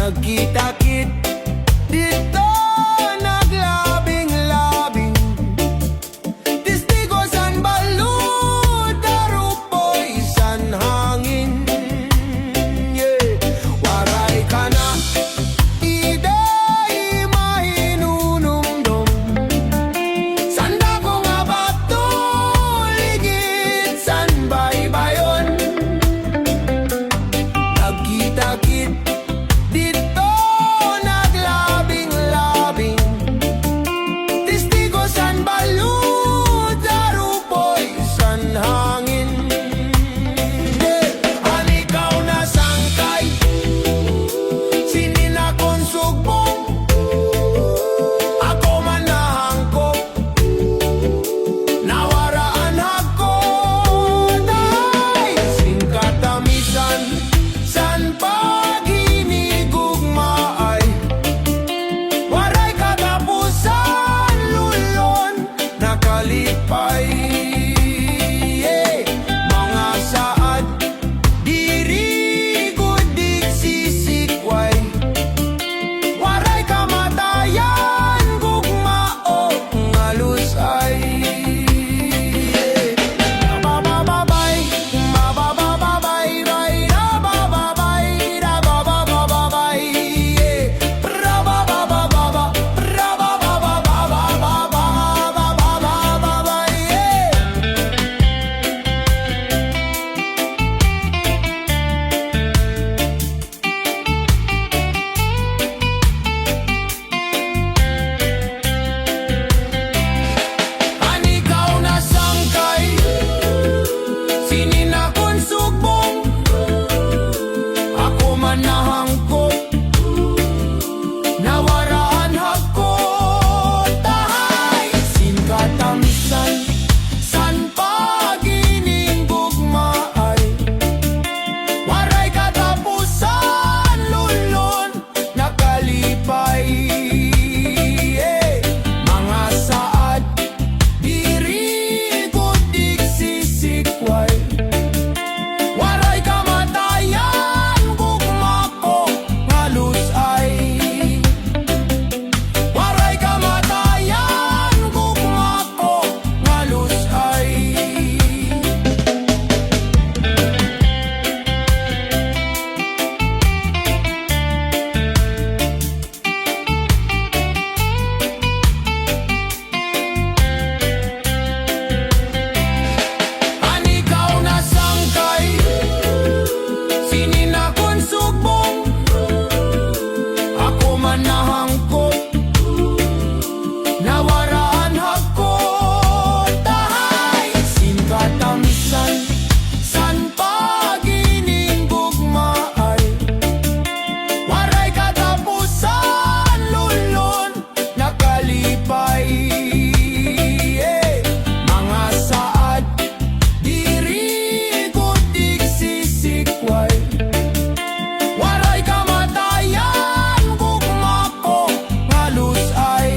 nagkita-kit dito, naglabing-labing. Testigo san balud, darupoy san hangin. Yeah. Waray ka na, iday mahinunumdum. Sanda ko nga bato, ligid san baybayon. Nagkita-kit dito, naglabing-labing. Testigo san balud, darupoy san hangin. An ikaw na sangkay, sininakon sugbong. Ako man nahangkop, nawaraan hakot. Ay, singkatamisan san paghinigugmaay. Waray katapusan, lulon nakalipay. Mga saad, diri gudig sisikway. Waray kamatayan, gugmao ngalusay. Mabababay, mabababay, bay, rabababay, rababababay. Rababababa, rababababababababababay. An ikaw na sangkay, sininakon sugbong. Ako man nahangkop, nawaraan hakot. Tahay, singkatamisan san paghinigugmaay. Waray katapusan, lulon nakalipay. Mga saad, diri gudig sisikway. Waray kamatayan, gugmako ngalusay. Waray kamatayan, gugmako ngalusay. An ikaw na sangkay, sininakon sugbong. Ako man nahangkop, nawaraan hakot. Tahay, singkatamisan san paghinigugmaay. Waray katapusan, lulon nakalipay. Mga saad, diri gudig sisikway. Waray kamatayan, gugmako ngalusay.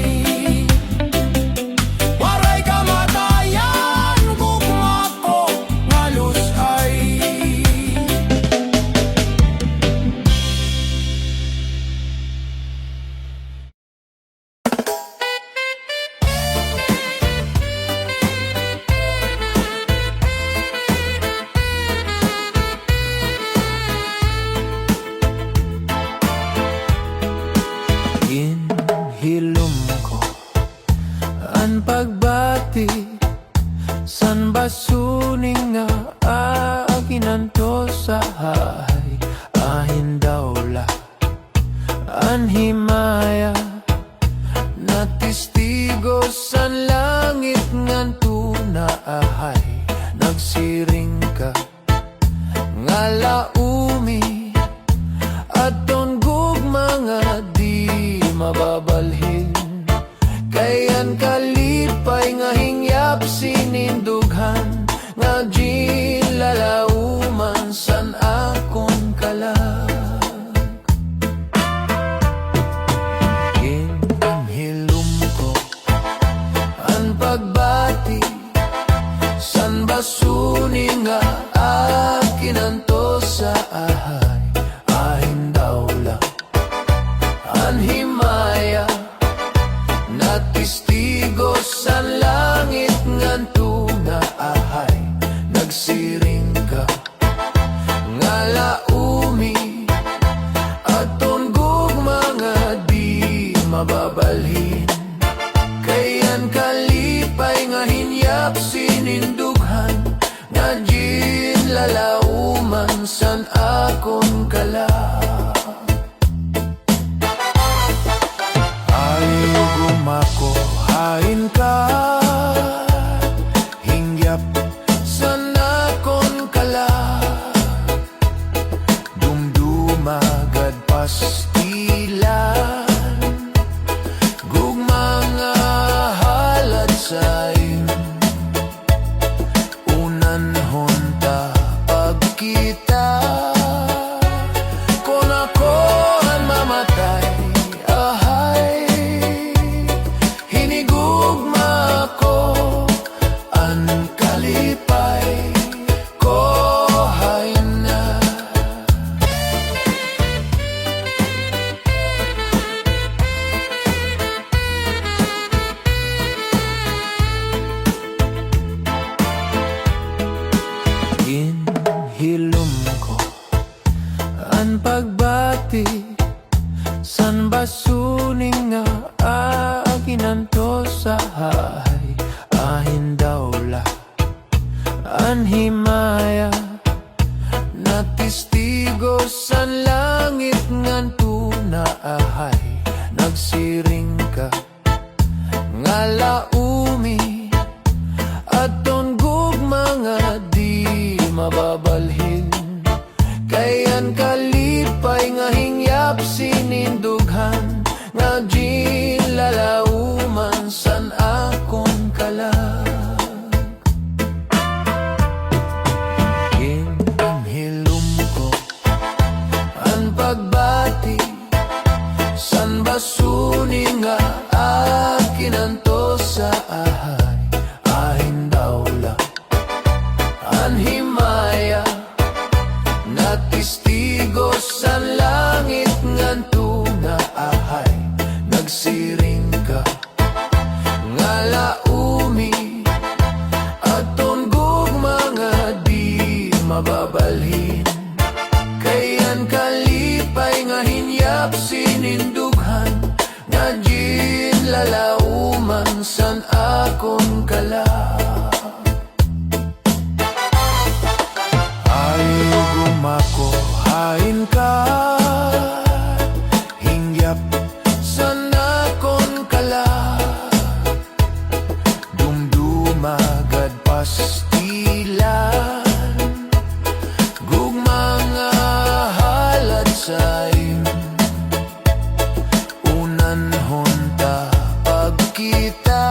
Waray kamatayan, gugmako ngalusay. Ginhilom ko an pagbati san basuning nga aginanto sa hay. Ahin dawla an himaya na testigo san langit ngan tunaahay. Nagsiring ka nga laumi aton gugma nga di mababalhin. Kayan kalipay nga hingyap sinindughan, nga ginlalauman san akon kalag. pastilan, gugma nga halad sayon, unan honta pagkita, kung ako ang mamatay, ahay, hinigugma ko ang kalipay ko hay na. Hinhilom ko ang pagbati san basuning nga aginanto sa hay, ahin dawla an himaya na testigo san langit ngan tunaahay, nagsiring ka nga laumi aton gugma nga di mababalhin, kayan kalipay nga hingyap sinindughan, nga gin lalauman san akong kalag. Hinhilom ko ang pagbati san basuning nga akinanto sa ahay, ahin dawla an himaya na testigo san langit ngan tunaahay, nagsiring ka nga laumi aton gugma nga di mababalhin, kayan kalipay nga hinyap sinindughan, nga gin lalauman san akong kalag. Gumako hain ka hingyap san akon kala, dumdumagad pastilan, gugma nga halad sayon, unan honta pagkita,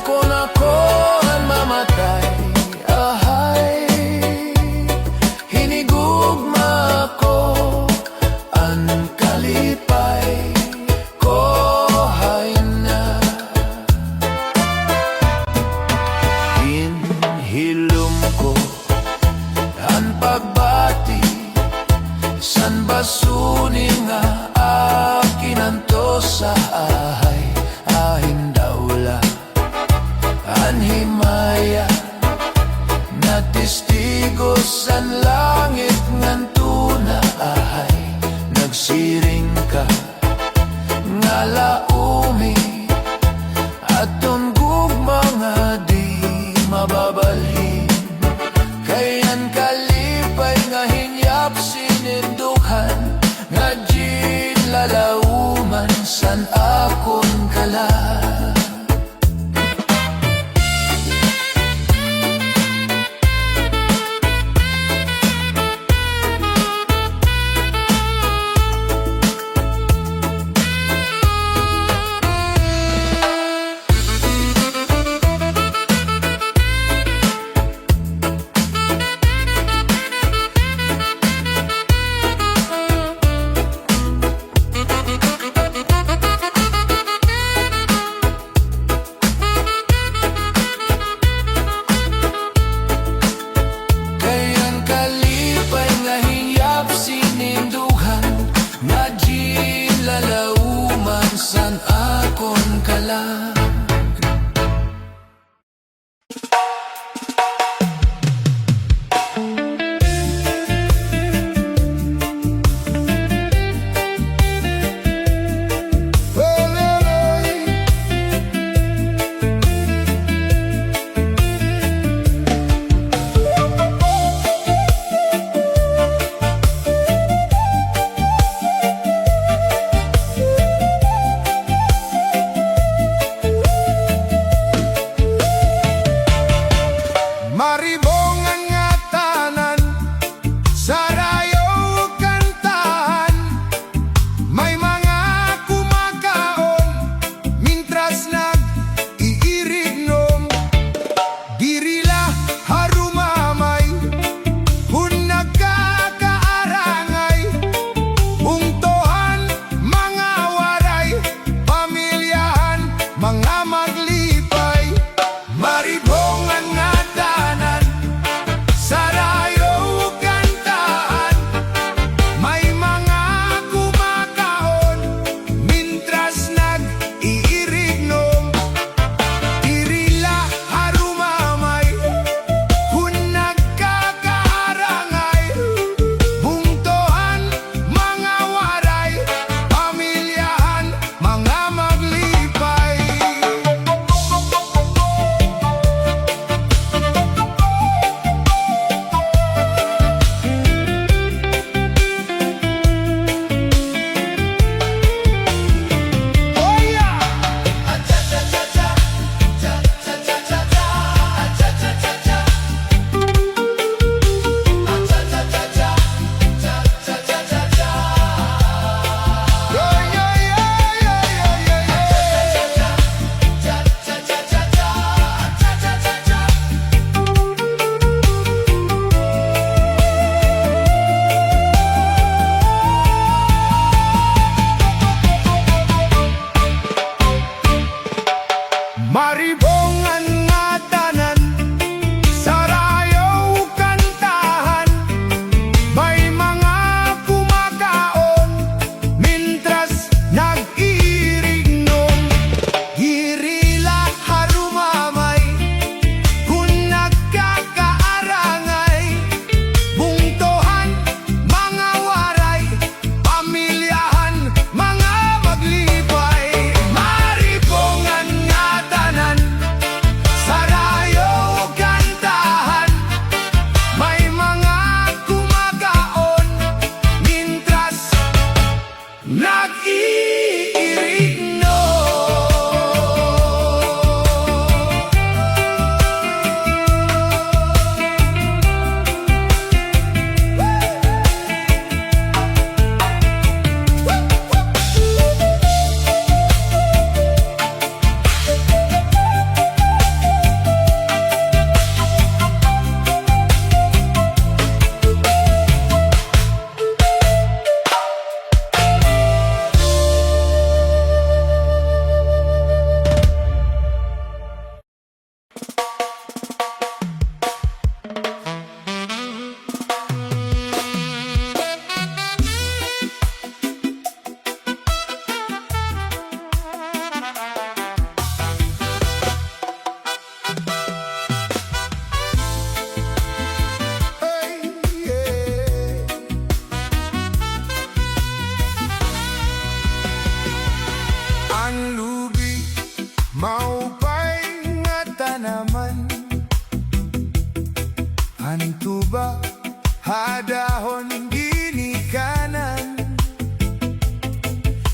kung ako ang mamatay, ahay, hinigugma ko ang kalipay ko hay na. Hinhilom ko ang pagbati san basuning nga akinanto sa ahay, ahin dawla an himaya na testigo san langit ngan tunaahay, nagsiring ka nga laumi aton gugma nga di mababalhin, kayan kalipay nga hinyap sinindukhan, nga gin lalauman san akon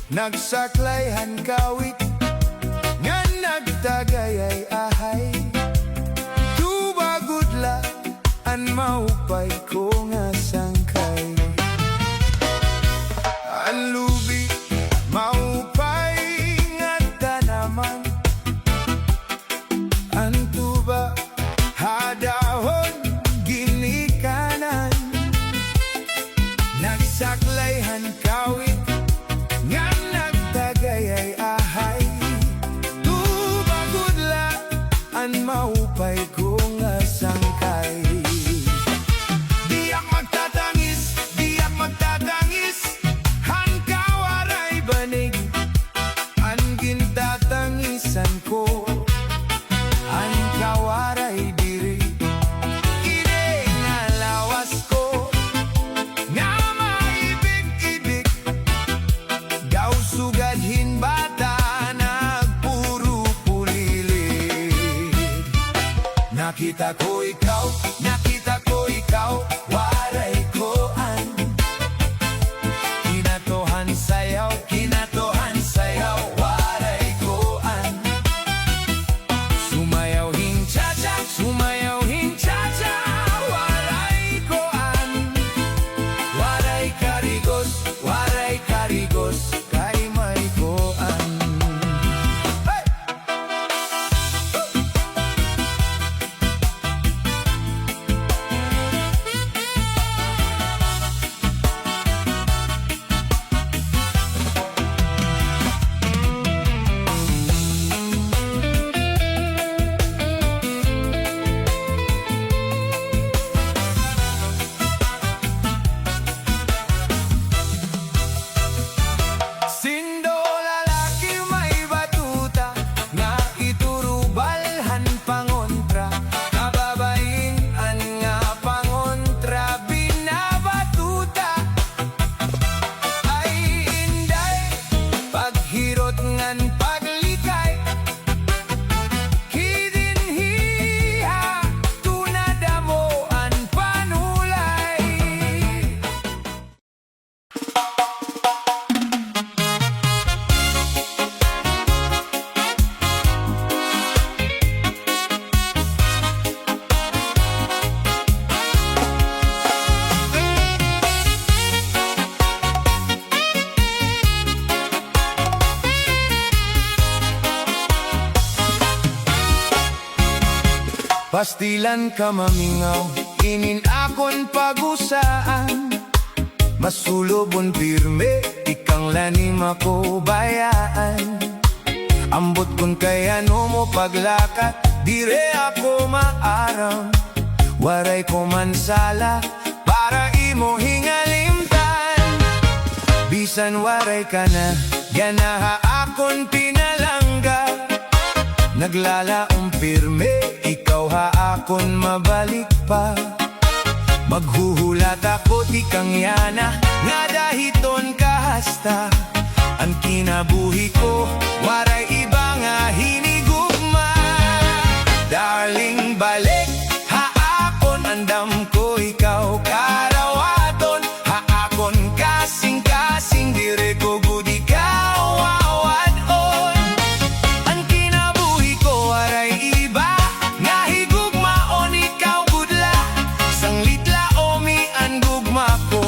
nagsaklayhan kawit nga nagtagayay ahay. Tubagudla an maupay ko nga sangkay. Ang lubi maupay nga tanaman, ang tuba hadahon ginikanan. Nagsaklayhan kawit nga nagtagayay ahay. Tubagudla an maupay ko nga sangkay. Diyak magtatangis, diyak magtatangis, han kawaray banig, an gintatangisan ko, an kawaray diri. Ine nga lawas ko, nga maibig-ibig, daw sugadhin bata nagpuro pulilig. Nakita ko ikaw, waray koan. Kinatohan sayaw, waray koan. Sumayaw hincha-cha, waray koan. Waray karigos, kay may koan. Hey! Sindo lalaki may batuta, nga iturubalhan pangontra. Kababain-an nga pangontra, binabatuta. Ay inday, paghirot ngan paglikay. Kidinhiha, tunadamo an panulay. Pastilan ka mamingaw, inin akon pagusaan. Masulobon pirme, ikang lanim ako bayaan. Ambot kun kaya no mo paglakat, dire ako maaram. Waray ko mansala, para imo hingalimtan. Bisan waray ka na, ganaha akon pinalangga. Naglalaong pirme, ikaw haakon mabalik pa. Maghuhulat ako di kang yana, nga dahiton kahasta. Ang kinabuhi ko, waray iba nga hinigugma. Darling, balik, haakon andam ko, ikaw karawaton. Haakon kasing-kasing, dire ko gudi kawawadon. Ang kinabuhi ko, waray iba nga higugmaon, ikaw gudla. Sanglitla omi ang gugma ko,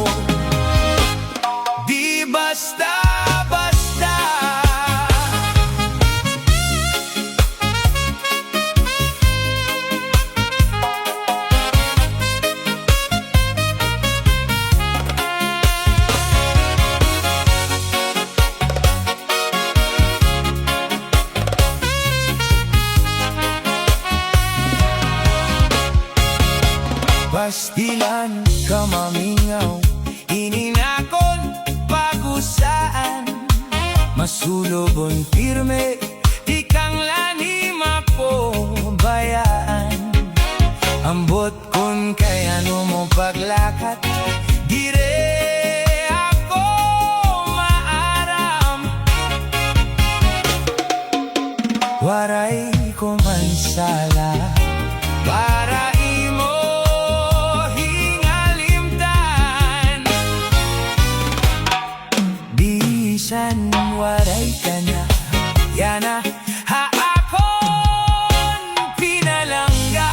di basta-basta. Pastilan ka mamingaw, ininakon pagusaan. Masulobon pirme, di kang lanim ako bayaan. Ambot kun kaya no mo paglakat, dire ako maaram. Waray ko mansala, para imo hingalimtan. bisan waray ka na. Yana haakon pinalangga,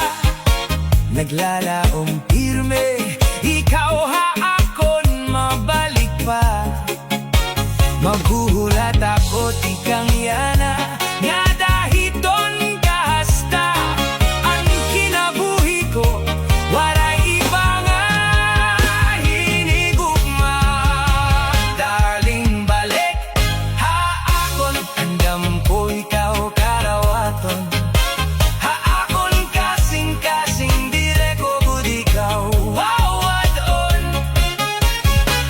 naglalaong pirme, ikaw haakon mabalik pa. Maghuhulat ako tikang yana, nga dahiton kahasta. Ang kinabuhi ko, waray iba nga hinigugma. Darling balik, haakon, andam ko ikaw karawaton. Haakon kasing-kasing dire ko gud ikaw wawadon.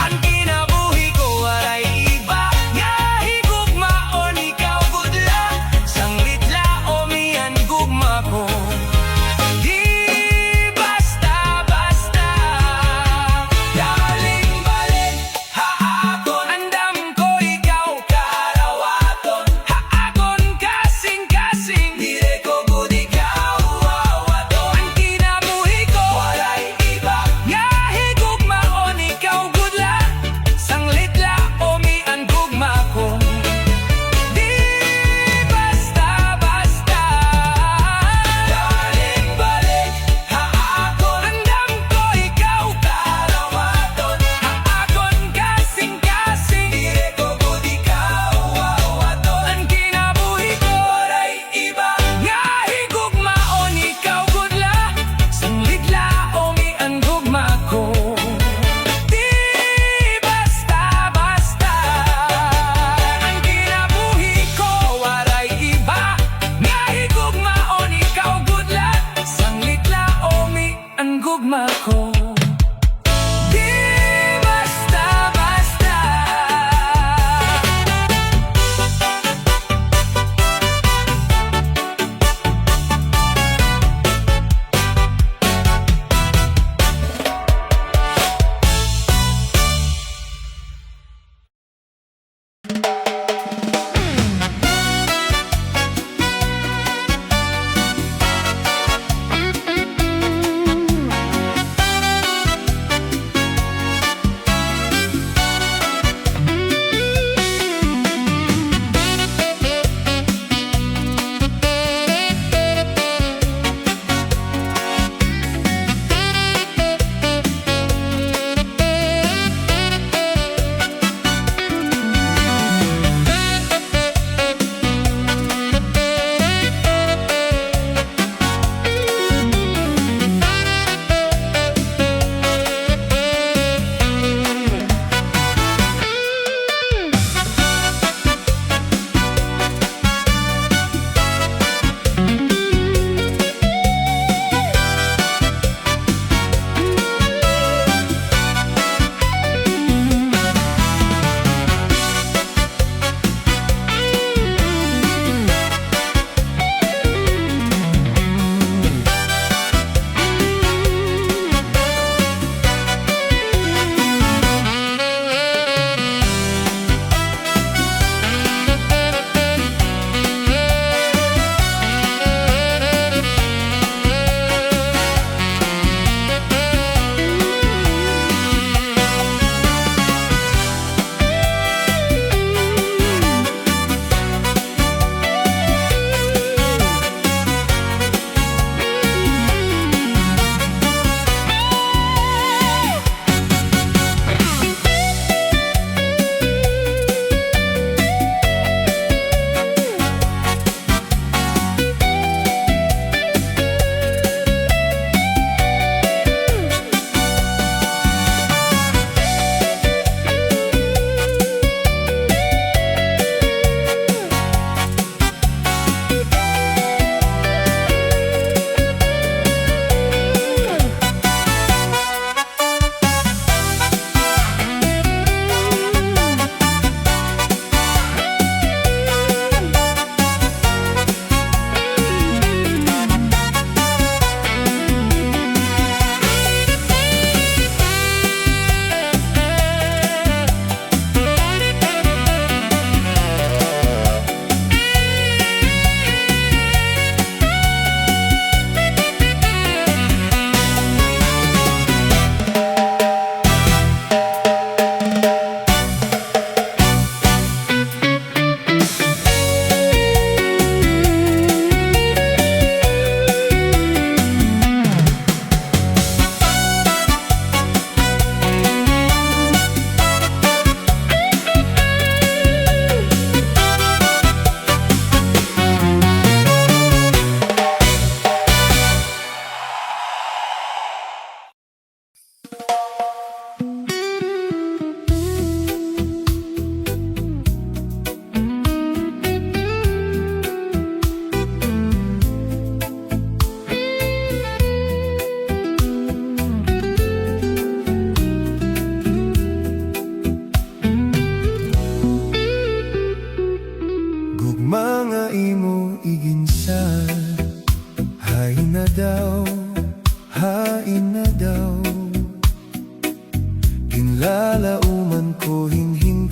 Ang kinabuhi ko waray iba nga higugmaon, ikaw gud lang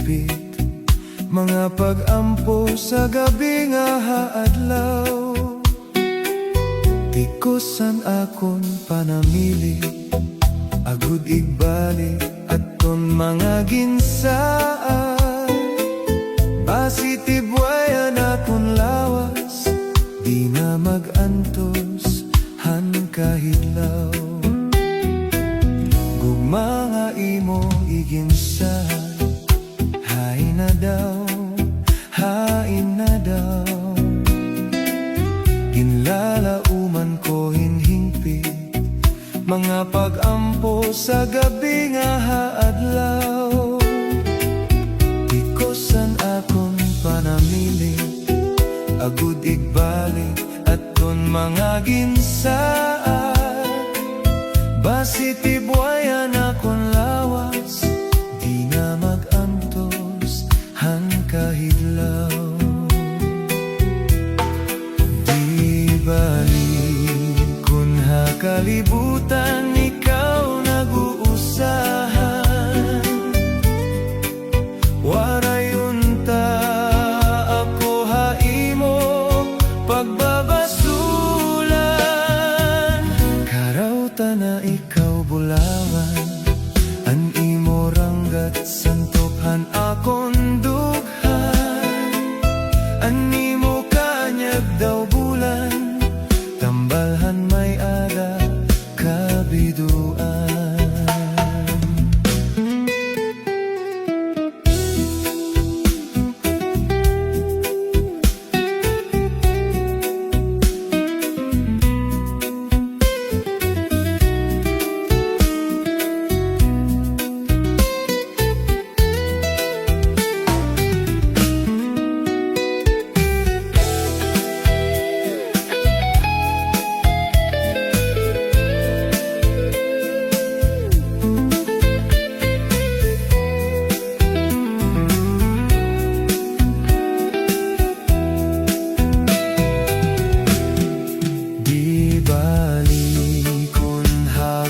hingpit, mga pag-ampo sa gabi nga haadlaw. Tikusan akon panamili, agud igbali aton mga ginsaan. Basi tibwayan aton lawas, di na mag-antos han kahidlaw. Gugma nga imo iginsahan, hain na daw, hain na daw. Ginlalauman ko hinhingpit, mga pag-ampo sa gabi nga haadlaw. Tikusan akong panamili, agud igbalik aton mga ginsaan. Basi tibwayan akong lawas, di na mag-antos han kahidlaw. Balik kun kalibutan, ikaw nag-uusahan. Warayunta ako haimo pagbabasulan. Karauta na ikaw bulawan, an imo ranggat santophan akong dughan. An imo kanyag daw bulan, tambalhan may ada kabiduan.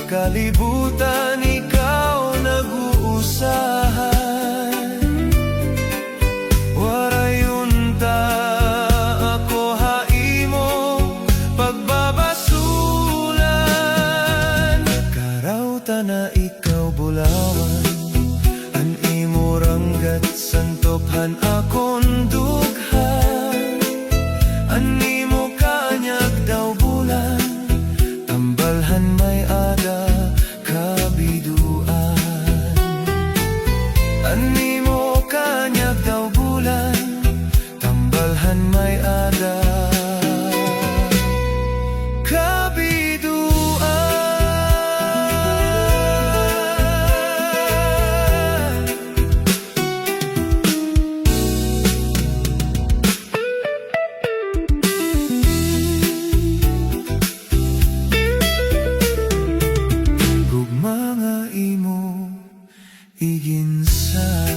Kalibutan, ikaw nag-uusahan. Warayunta ako haimo pagbabasulan. Karauta na ikaw bulawan, an imo ranggat santophan akong dughan. An imo kanyag daw bulan, tambalhan may ada kabiduan. Animo kanyag daw bulan, tambalhan may ada kabiduan. Mga imo iginsan.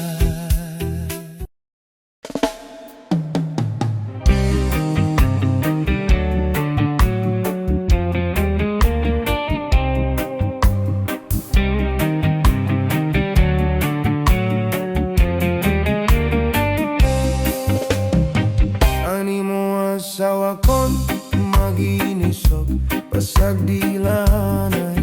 Animo asawa kon maginisog, pasag dilanay.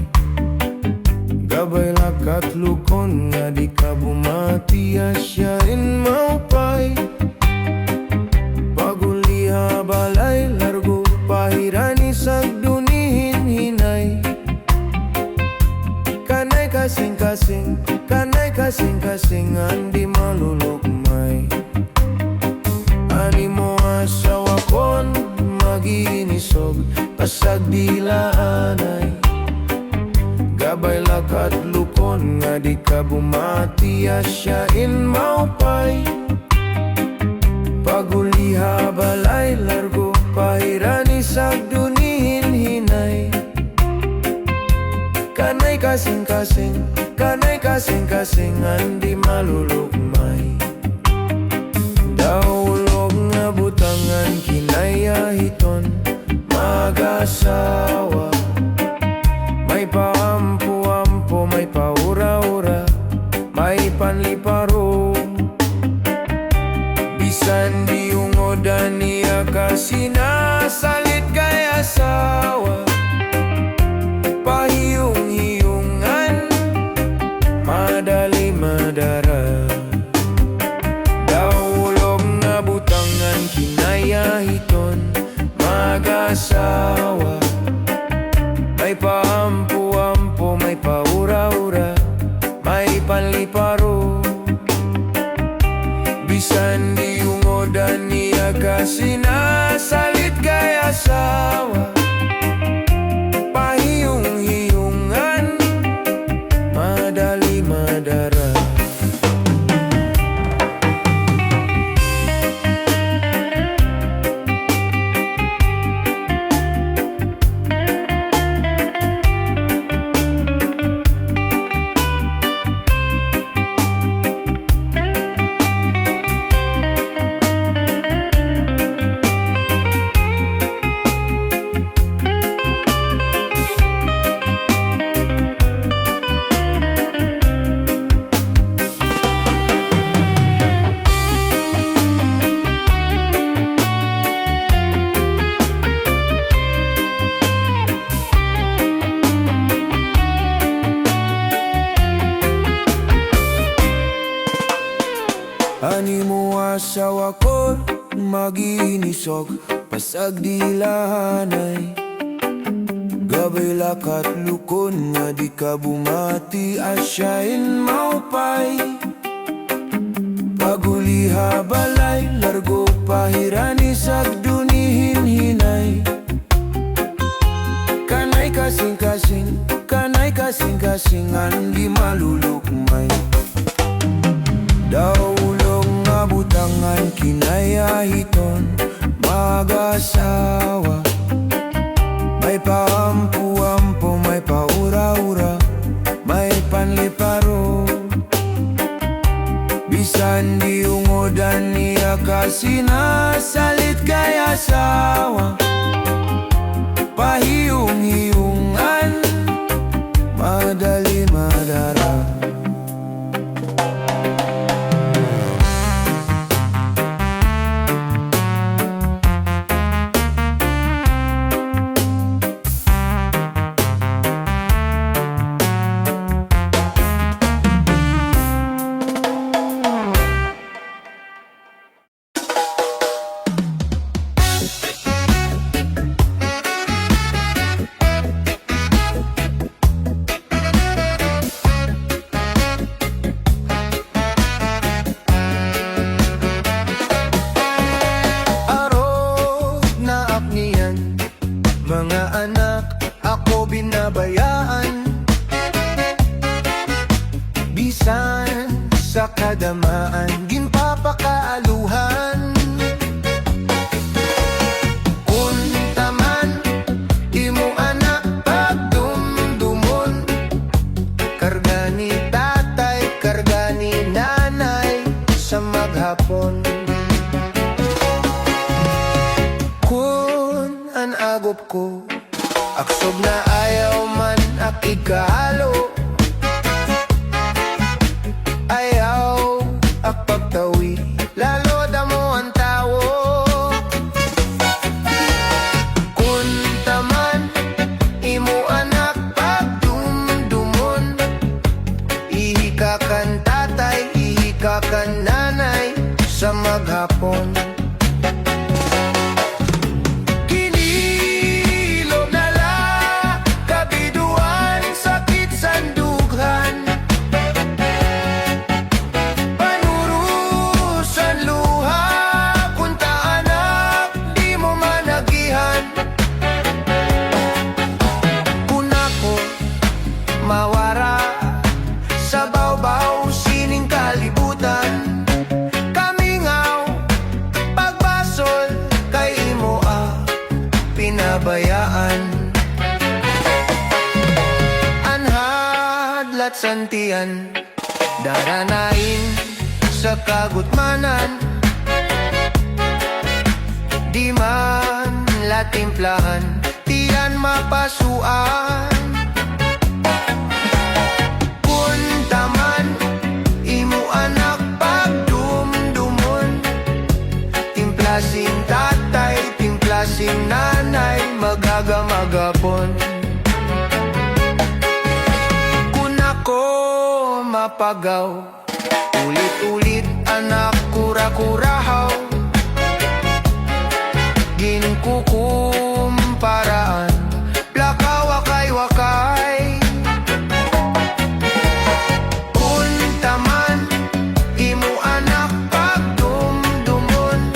Gabay lakat lukon nga di ka bumati, asya rin maupay. Paguliha balay largo, pahirani sagdunihin hinay. Kanay kasing-kasing, kanay kasing-kasing, andi malulukmay. Animo asawa kon maginisog, pasag dilaanay. Gabay lakat lukon nga di ka bumati, asyain maupay. Paguliha balay largo, pahirani sagdunihin hinay. Kanay kasing-kasing, kanay kasing-kasing, andi malulukmay. Daulog nga butangan kinayahiton, mag-asawa. May paampo-ampo, may paura-ura, may panliparo. sinasalit kay asawa. Pahiyong-hiyungan, madali madara. Ani mo asawa ko magiinisog pasag dilanay. Gabay lakat lukon nga di ka bumati asyain maupay. Paguliha balay largo pahirani sag dunihin hinay. Kanay kasing-kasing, kanay kasing-kasingan di malulukmay. Daulong nga butangan kinayahiton mag-asawa. May paampu-ampu, may paura-ura, may panliparo. Bisan di ungodan niya kasinasalit kay asawa. Pahiyong-hiyungan, madali madara. Mga anak, ako binabayaan. Bisan sa kadamaan, ginpapakaaluhan. Kung taman, imo anak pagdumdumon. Karga ni tatay, karga ni nanay sa maghapon. Agop ko, aksob na ayaw man ak ikahalo. Ayaw ak pagtawi, lalo damo ang tawo. Kung taman, imo anak pagdumdumon. Ihikakan tatay, ihikakan nanay sa maghapon. Mawara sa bawbaw sining kalibutan. Kamingaw pagbasol kay imo pinabayaan. Anhadlat santian daranain sa kagutmanan. Di man latimplahan tiyan mapasuan. Timplasing tatay, timplasing nanay, magagamagapon. Kung ako mapagaw, ulit-ulit anak kura-kurahaw. Ginkukumparaan, plaka wakay-wakay. Kung taman, imo anak pagdumdumon.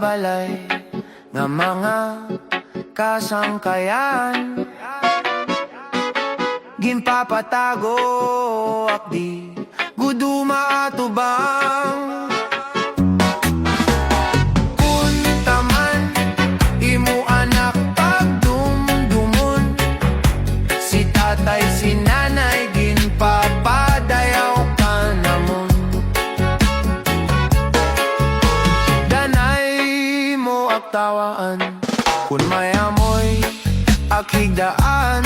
balay nga mga kasangkayan ginpapatago akdi guduma atubang kuntaman imo anak pagdumdumon si tatay si nanay ginpapadayaw ka namon danay mo aktawaan kun mayamoy akigdaan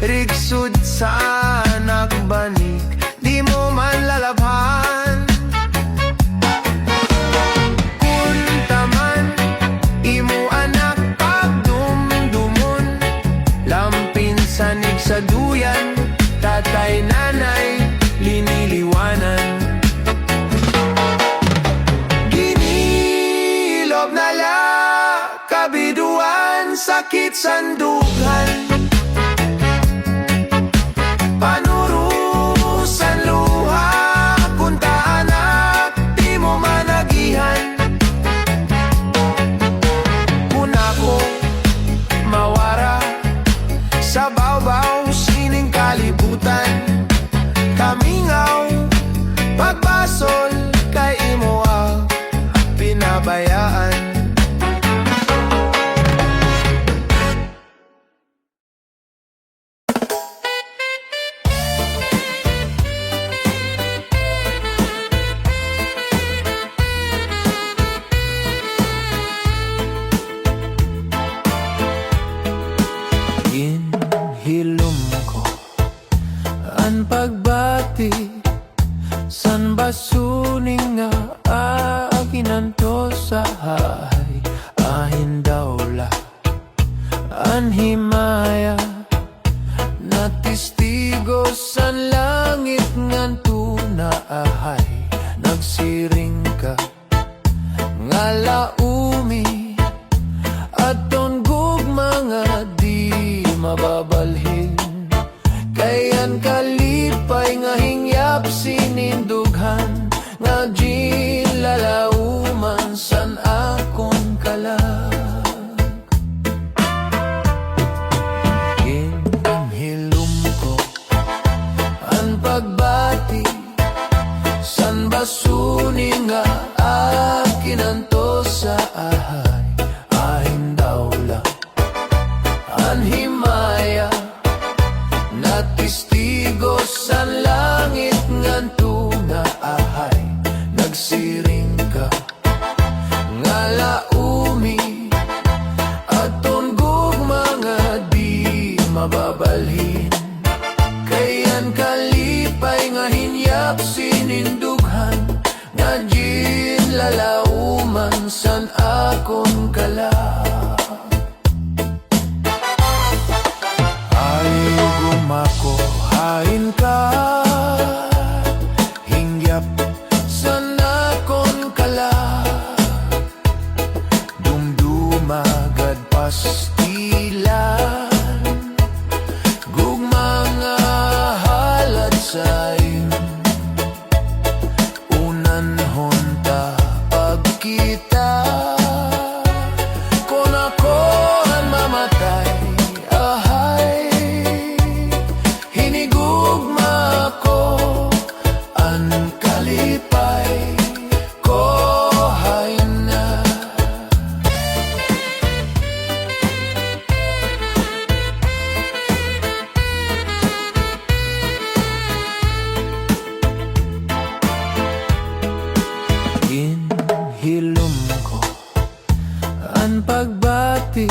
rigsud sa anak banik di mo man lalabhan kuntaman imo anak pagdumdumon lampin sanig sa duyan tatay nanay liniliwanan ginilob na la kabiduan sakit sandugan panurusan luha kunta anak di mo managihan kunako mawara sa bawbaw sining kalibutan kamingaw pagbasol kay imo ang pinabayaan hilom ko ang pagbati san basuning nga aginanto sa hay ahin dawla an himaya na testigo san langit ngan tunaahay nagsiring ka nga laumi aton gugma nga di mababalhin kayan kalipay nga hingyap sinindughan nga ginlalauman san akon kalag ginhilom ko ang pagbati san basuni nga akinanto sa ahay ahin dawla an himaya na testigo san langit ngan tunaahay nagsiring ka nga laumi aton gugma nga di mababalhin kayan kalipay nga hinyap sinindughan nga ginlalauman san akon kalag mako hain ka hingyap sana kon kala dumdumagad pastilan gugma nga halad sayon unan honta pagkita kon ako ang mamatay hinigugma ko ang kalipay ko hay na ginhilom ko ang pagbati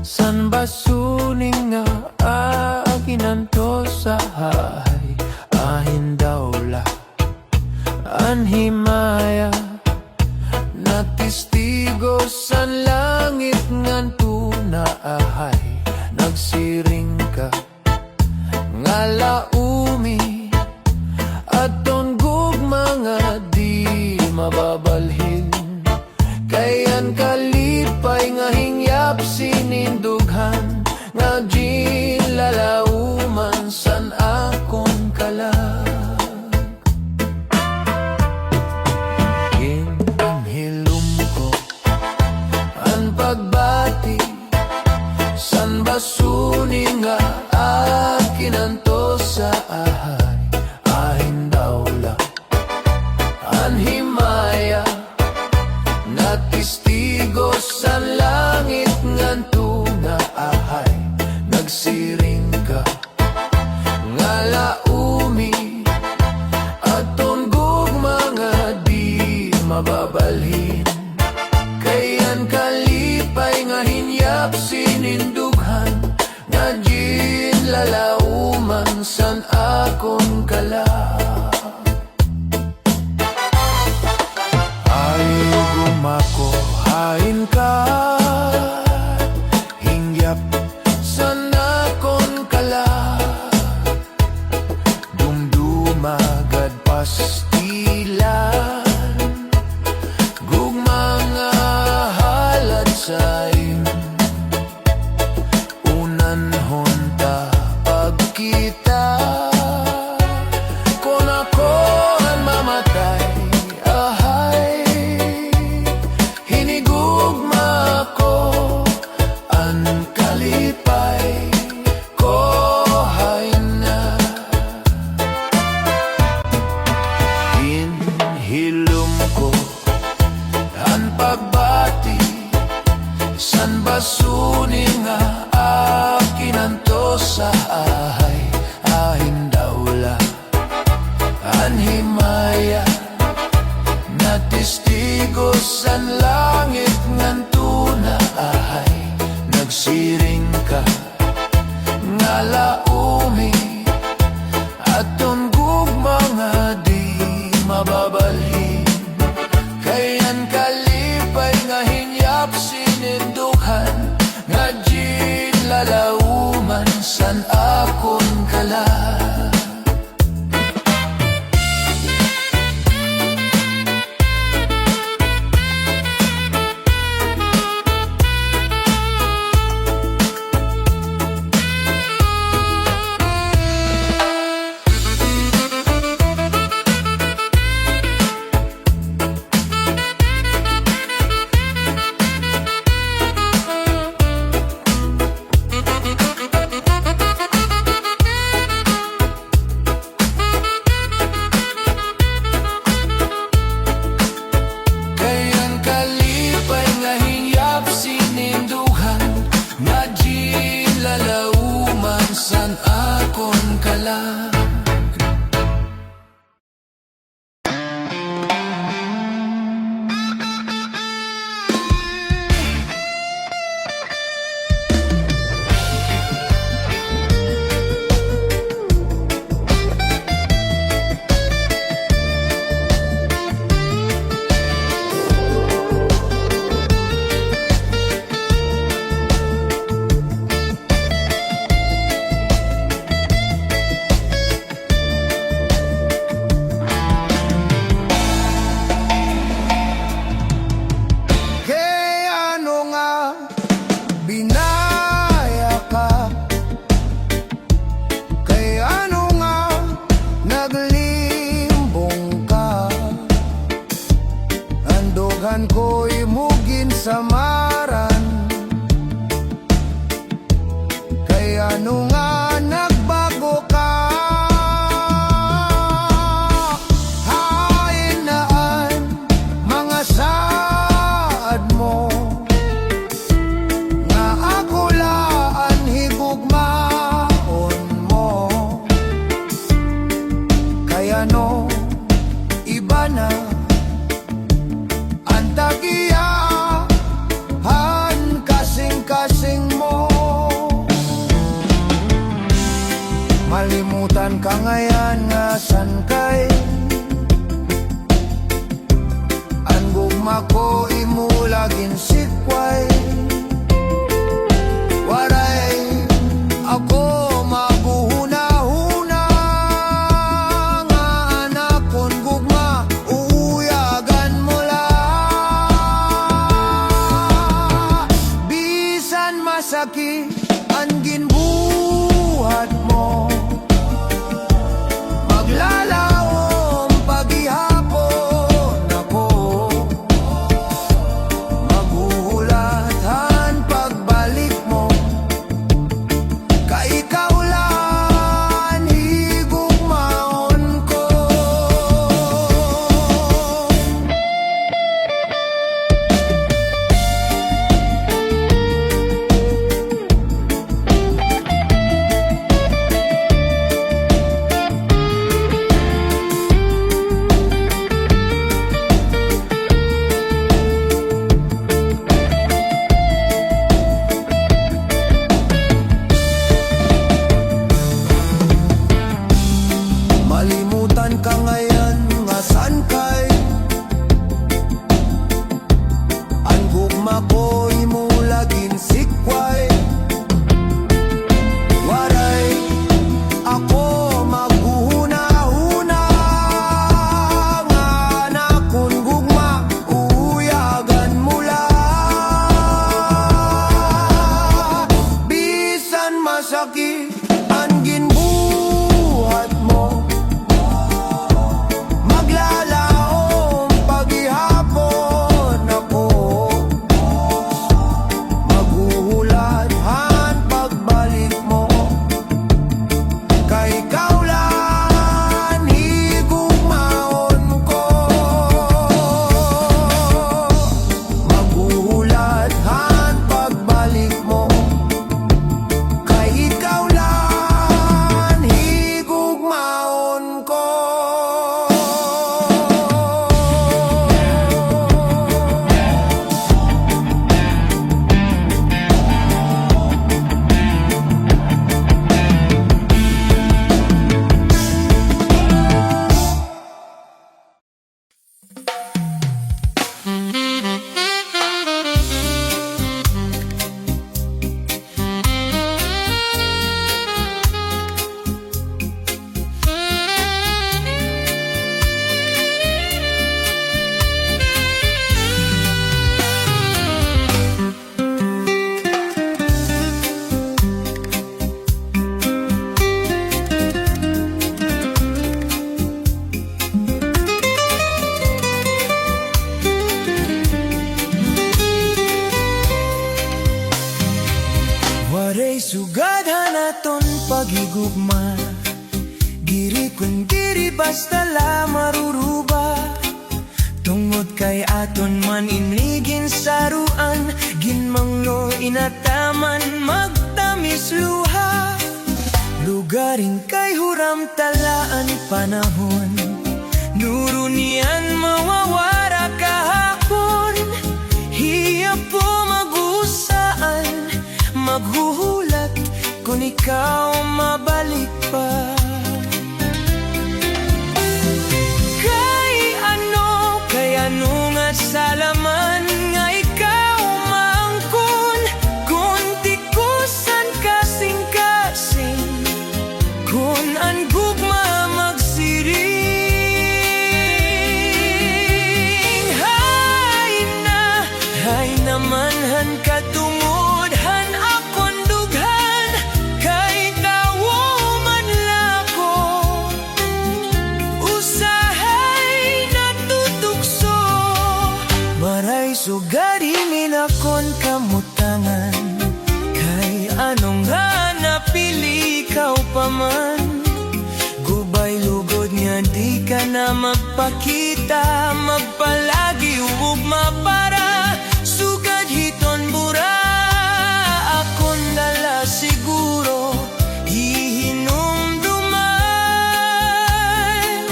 san basuning nga aginanto sa hay ahin dawla an himaya na testigo san langit ngan tunaahay nagsiring ka nga laumi aton gugma nga di mababalhin kayan kalipay nga hingyap sinindughan nga ginlalauman san akon kalag kala. Ay gumako, hain ka, hingyap sana kon kala. Dumdumagad pastilan, gugmanga halad sa'yo. Unan honta pagkita, kung ako ang mamatay, ahay, hinigugma ko ang kalipay ko, hay na. Hinhilom ko ang pagbati, san basuni nga akin anto sa ahay, ahin daula anhimaya na testigo san langit nganto na ahay. Nagsiring ka nga laumi, aton gugma nga di mababalhin. Kayan kalipay nga hinyap sinindukan, nga jin lalauman san akon kala. Kayan kalipay nga hinyap sininduhan, nga jin lalauman san akon kala. Kaya ano nga binaya ka, kaya ano nga naglimbong ka, andugan ko'y mugin samaran, kaya ano nga nagbago ka. Hainaan mga saad mo, nga ako laan higugmaon mo, kaya no iba na ang tagiyahan kasing-kasing mo. Malimutan ka ngayon nga san kay ang gugma ko imulagin sikway. Waray ako maguhuna-huna, nga anak kon gugma uuyagan mo la. Bisan masakit ang ginbuhat mo, maglalaom pagihapon ako, maguhuna gugma. Diri kun diri basta la maruruba. Tungod kay aton man inigin saruan, ginmangno inataman magtamis luha. Lugarin kay huram talaan panahon, nurunian mawawara kahapon. Hiya po mag-usaan, maghuhulat kung ikaw mabalik pa. Kay ano nga salaman nga ikaw maangkon, kung tikusan kasing-kasing, kung ang gugma magsiring. Hay naman han katungod, han akon dughan, kay tawo man lako. Usahay natutukso, maray sugari minakon kamutangan, kay anong nga napili ikaw pa man. Gubay lugod nga di ka na magpakita, magpalagi ugma para sugad hiton bura. Akon dala siguro hihinumduman,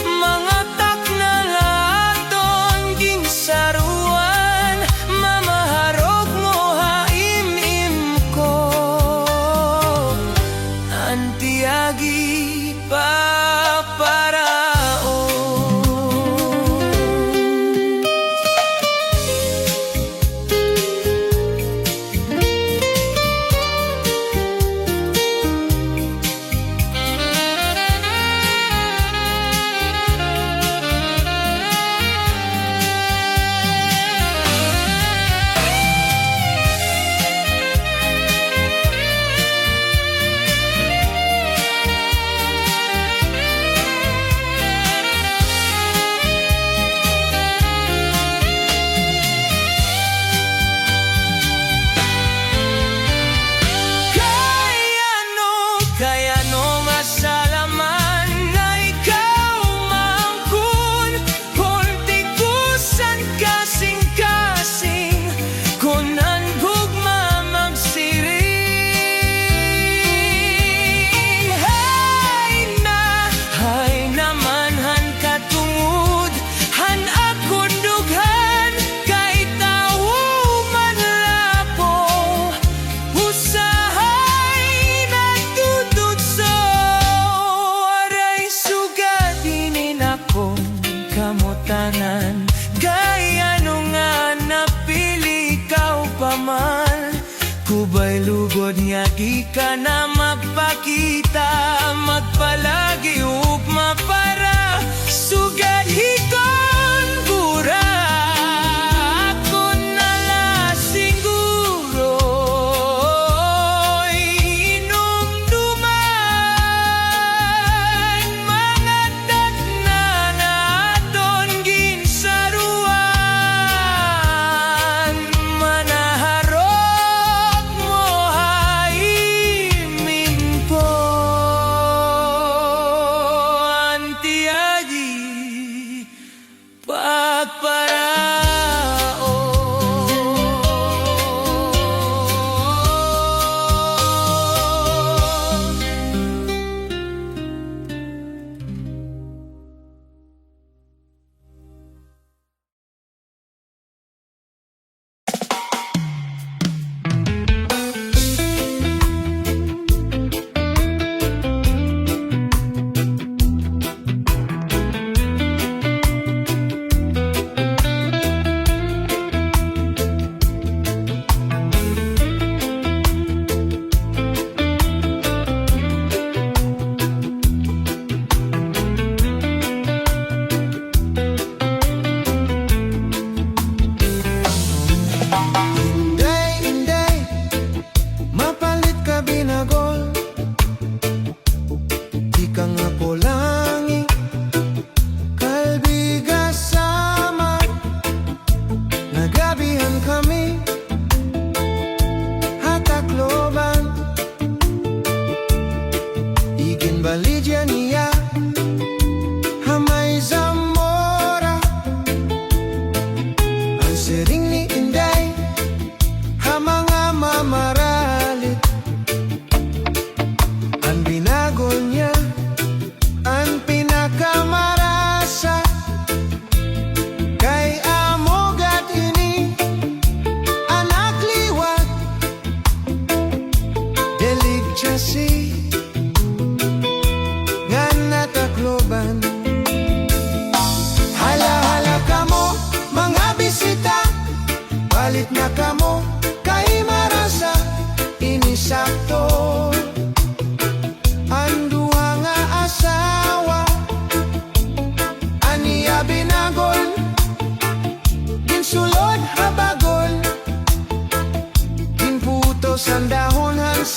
mga takna laton ginsaruan, mamaharog mo haimim ko. Antiagi paparao. Kaya no masalaman na ikaw maangkon, kung tikusan kasing-kasing, kung ang gugma magsiring. Hay naman han katungod, han akon dughan, kay tawo man lako. Usahay natututso, aray sugadinin akong kamutangan, kay ano nga napili ikaw pa man. Kubay lugod nga di ka na magpakita, magpalagi ugma para sugad hiton bura. Ako nala siguro inumduman, mga takna naton ginsaruan, manaharok mo haimim ko.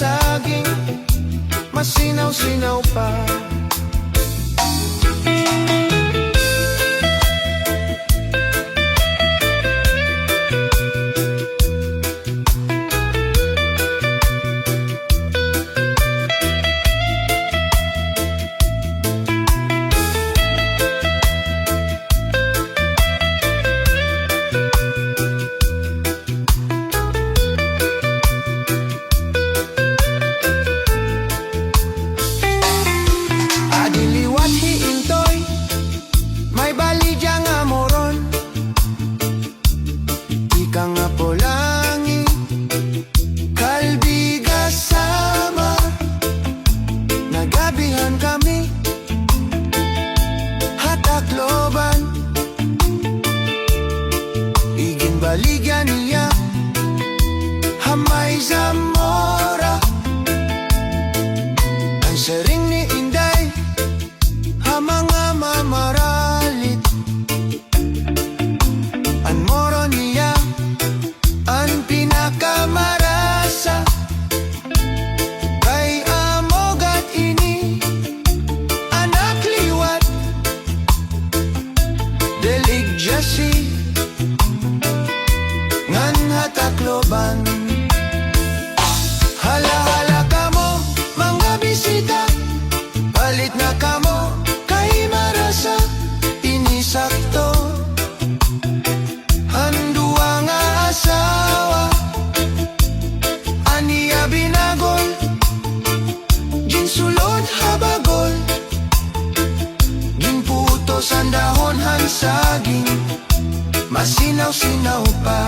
saging, masinaw-sinaw pa. Adiliwat hiintoy, may baligya nga moron. Ika nga polangi, kalbiga sama. Nagabihan kami, hatakloban. Igin baligya niya, Hamay Zamora. Ang sering ni Inday, mga mamaralit. An moro niya, ang pinakamarasa. Kay amogat ini, anak liwat. Delig jasi, ngan hatakloban. Hala-hala kamo, mga bisita, palit na kamo. Marasa inisakto, handua nga asawa, aniya binagol, ginsulod habagol, ginputos ang dahon han saging, masinaw-sinaw pa.